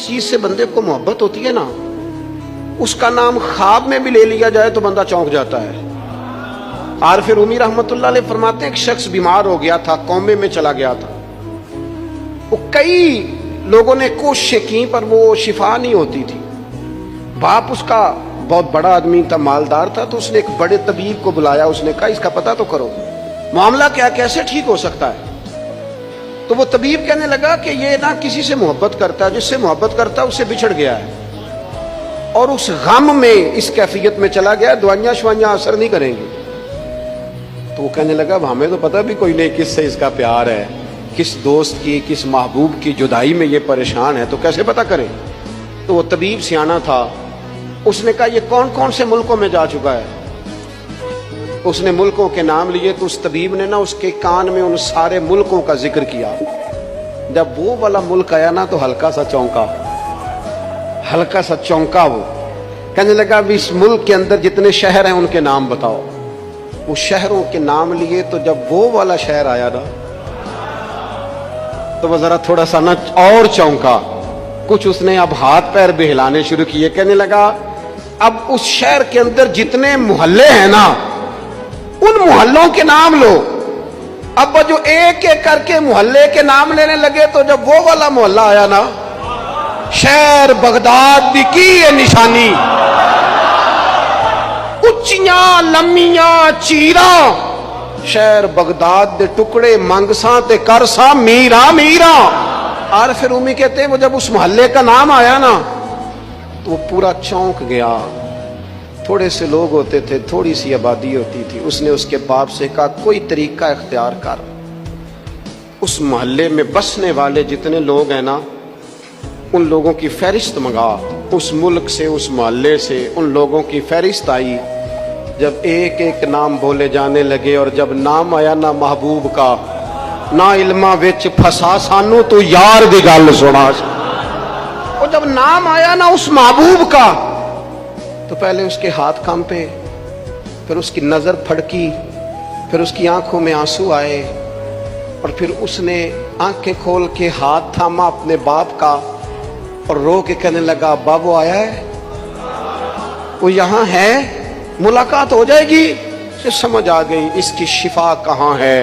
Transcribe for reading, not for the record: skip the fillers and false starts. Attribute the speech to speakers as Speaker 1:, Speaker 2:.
Speaker 1: चीज से बंदे को मोहब्बत होती है ना, उसका नाम ख्वाब में भी ले लिया जाए तो बंदा चौंक जाता है। आरिफ रूमी रहमतुल्लाह अलैह फरमाते हैं, एक शख्स बीमार हो गया था, कोमे में चला गया था। वो कई लोगों ने कोशिशें की पर वो शिफा नहीं होती थी। बाप उसका बहुत बड़ा आदमी था, मालदार था, तो उसने एक बड़े तबीब को बुलाया। उसने कहा इसका पता तो करो, मामला क्या, कैसे ठीक हो सकता है। तो वो तबीब कहने लगा कि ये ना किसी से मोहब्बत करता है, जिससे मोहब्बत करता है उससे बिछड़ गया है और उस गम में इस कैफियत में चला गया, दवाइयां शवाइयां असर नहीं करेंगी। तो वो कहने लगा हमें तो पता भी कोई नहीं किससे इसका प्यार है, किस दोस्त की, किस महबूब की जुदाई में ये परेशान है, तो कैसे पता करें। तो वो तबीब सियाना था, उसने कहा ये कौन कौन से मुल्कों में जा चुका है। उसने मुल्कों के नाम लिए तो उस तबीब ने ना उसके कान में उन सारे मुल्कों का जिक्र किया। जब वो वाला मुल्क आया ना तो हल्का सा चौंका वो। कहने लगा अब इस मुल्क के अंदर जितने शहर हैं उनके नाम बताओ। वो शहरों के नाम लिए तो जब वो वाला शहर आया ना तो वो जरा थोड़ा सा ना और चौंका। कुछ उसने अब हाथ पैर भी हिलाने शुरू किए। कहने लगा अब उस शहर के अंदर जितने मोहल्ले हैं ना उन मोहल्लों के नाम लो। अब जो एक एक करके मोहल्ले के नाम लेने लगे तो जब वो वाला मोहल्ला आया ना, शहर बगदाद की ये निशानी, उच्चियां लम्मियां चीरा, शहर बगदाद दे टुकड़े मंगसा ते करसा मीरा मीरा। आरिफ रूमी कहते हैं वो जब उस मोहल्ले का नाम आया ना तो वो पूरा चौंक गया। थोड़े से लोग होते थे, थोड़ी सी आबादी होती थी। उसने उसके बाप से कहा कोई तरीका इख्तियार कर, उस मोहल्ले में बसने वाले जितने लोग हैं ना उन लोगों की फहरिस्त मंगा। उस मुल्क से, उस मोहल्ले से उन लोगों की फहरिस्त आई। जब एक एक नाम बोले जाने लगे और जब नाम आया ना महबूब का, ना इल्मा विच फसा सानू तो यार दी गल सुना। और जब नाम आया ना उस महबूब का तो पहले उसके हाथ कांपे, फिर उसकी नजर फड़की, फिर उसकी आंखों में आंसू आए और फिर उसने आंखें खोल के हाथ थामा अपने बाप का और रो के कहने लगा बाबू आया है, वो यहां है, मुलाकात हो जाएगी। से समझ आ गई इसकी शिफा कहां है।